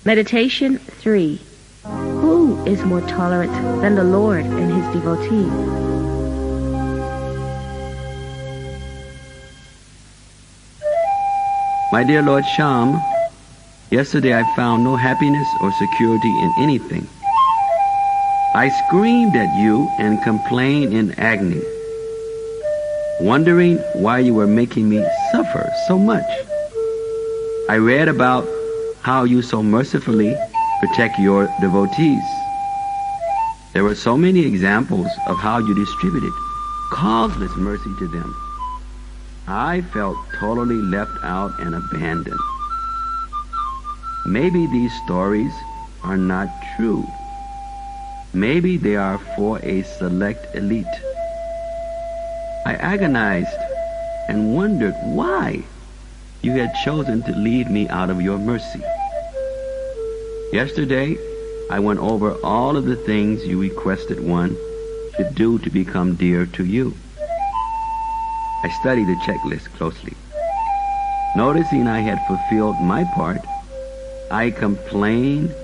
Meditation 3. Who is more tolerant than the Lord and his devotees? My dear Lord Shyam, yesterday I found no happiness or security in anything. I screamed at you and complained in agony, wondering why you were making me suffer so much. I read about how you so mercifully protect your devotees. There were so many examples of how you distributed causeless mercy to them. I felt totally left out and abandoned. Maybe these stories are not true. Maybe they are for a select elite. I agonized and wondered why you had chosen to leave me out of your mercy. Yesterday, I went over all of the things you requested one should do to become dear to you. I studied the checklist closely. Noticing I had fulfilled my part, I complained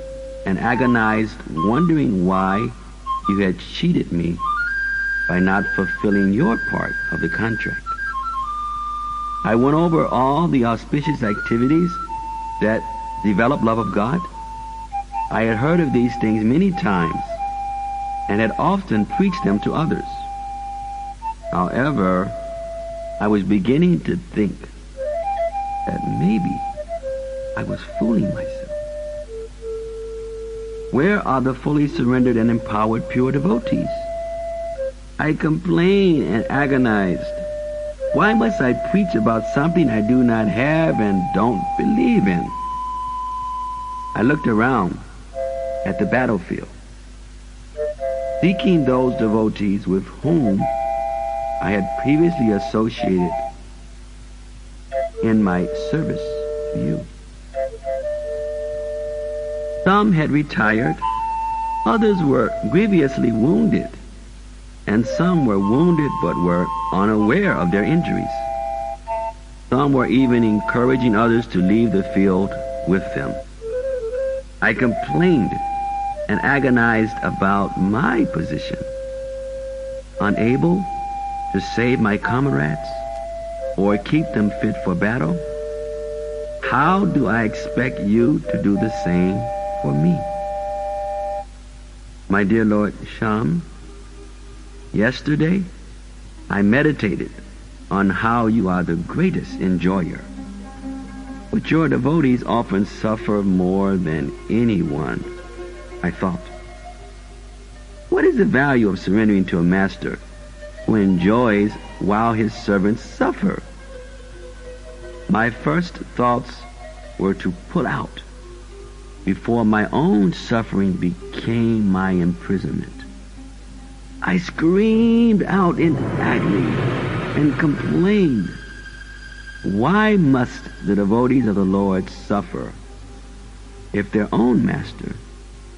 and agonized, wondering why you had cheated me by not fulfilling your part of the contract. I went over all the auspicious activities that develop love of God. I had heard of these things many times and had often preached them to others. However, I was beginning to think that maybe I was fooling myself. Where are the fully surrendered and empowered pure devotees? I complained and agonized. Why must I preach about something I do not have and don't believe in? I looked around at the battlefield, seeking those devotees with whom I had previously associated in my service to you. Some had retired, others were grievously wounded, and some were wounded but were unaware of their injuries. Some were even encouraging others to leave the field with them. I complained and agonized about my position, unable to save my comrades or keep them fit for battle. How do I expect you to do the same for me? My dear Lord Shyam, yesterday I meditated on how you are the greatest enjoyer, but your devotees often suffer more than anyone. I thought, what is the value of surrendering to a master who enjoys while his servants suffer? My first thoughts were to pull out before my own suffering became my imprisonment. I screamed out in agony and complained, why must the devotees of the Lord suffer if their own master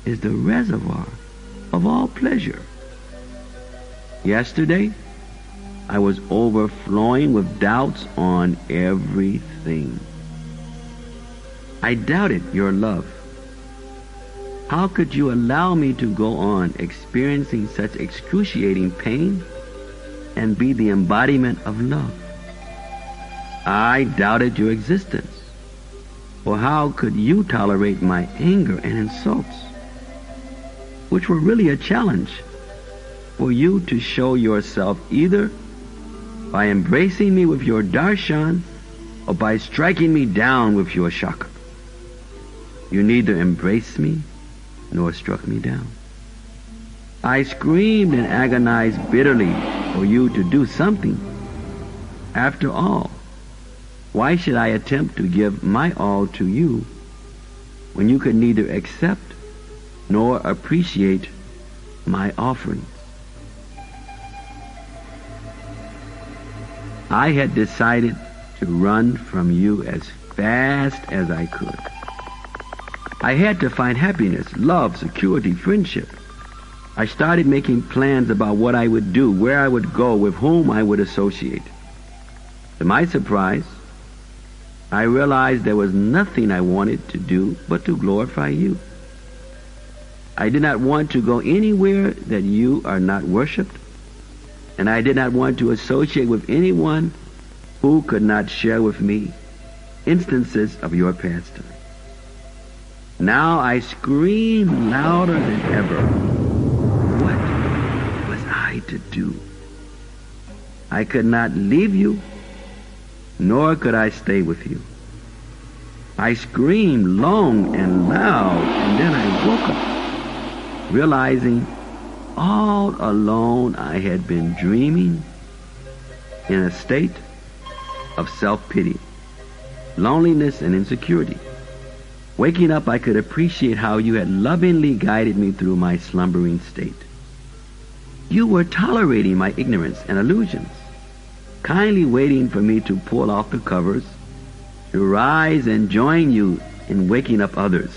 is the reservoir of all pleasure? Yesterday, I was overflowing with doubts on everything. I doubted your love. How could you allow me to go on experiencing such excruciating pain and be the embodiment of love? I doubted your existence. For how could you tolerate my anger and insults, which were really a challenge for you to show yourself either by embracing me with your darshan or by striking me down with your shaka? You neither embraced me nor struck me down. I screamed and agonized bitterly for you to do something. After all, why should I attempt to give my all to you when you could neither accept nor appreciate my offerings? I had decided to run from you as fast as I could. I had to find happiness, love, security, friendship. I started making plans about what I would do, where I would go, with whom I would associate. To my surprise, I realized there was nothing I wanted to do but to glorify you. I did not want to go anywhere that you are not worshipped, and I did not want to associate with anyone who could not share with me instances of your pastime. Now I scream louder than ever. What was I to do? I could not leave you, nor could I stay with you. I screamed long and loud, and then I woke up, realizing all alone I had been dreaming in a state of self-pity, loneliness, and insecurity. Waking up, I could appreciate how you had lovingly guided me through my slumbering state. You were tolerating my ignorance and illusions, kindly waiting for me to pull off the covers, to rise and join you in waking up others.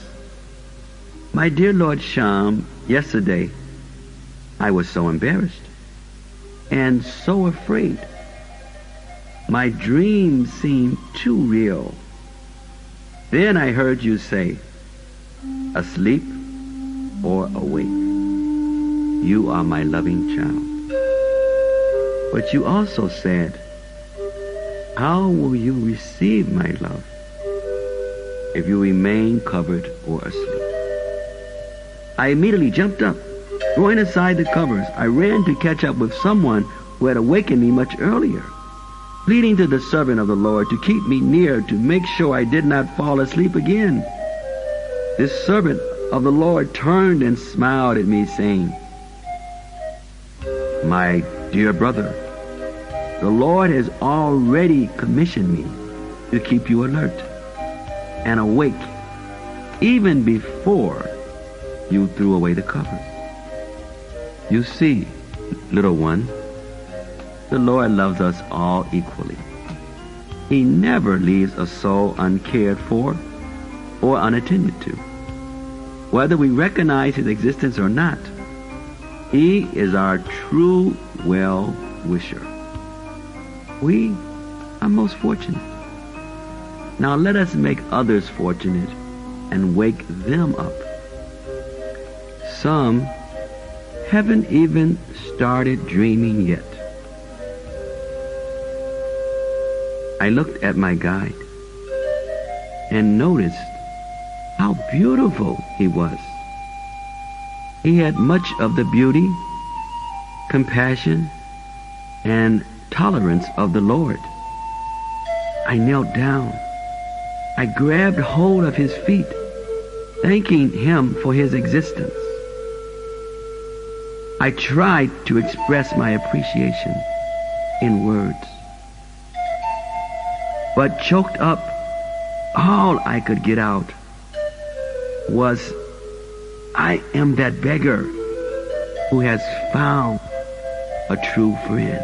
My dear Lord Sham, yesterday I was so embarrassed and so afraid. My dream seemed too real. Then I heard you say, asleep or awake, you are my loving child. But you also said, how will you receive my love if you remain covered or asleep? I immediately jumped up. Throwing aside the covers, I ran to catch up with someone who had awakened me much earlier, pleading to the servant of the Lord to keep me near to make sure I did not fall asleep again. This servant of the Lord turned and smiled at me, saying, my dear brother, the Lord has already commissioned me to keep you alert and awake even before you threw away the covers. You see, little one, the Lord loves us all equally. He never leaves a soul uncared for or unattended to. Whether we recognize his existence or not, he is our true well-wisher. We are most fortunate. Now let us make others fortunate and wake them up. Some haven't even started dreaming yet. I looked at my guide and noticed how beautiful he was. He had much of the beauty, compassion, and tolerance of the Lord. I knelt down. I grabbed hold of his feet, thanking him for his existence. I tried to express my appreciation in words, but choked up. All I could get out was, I am that beggar who has found a true friend.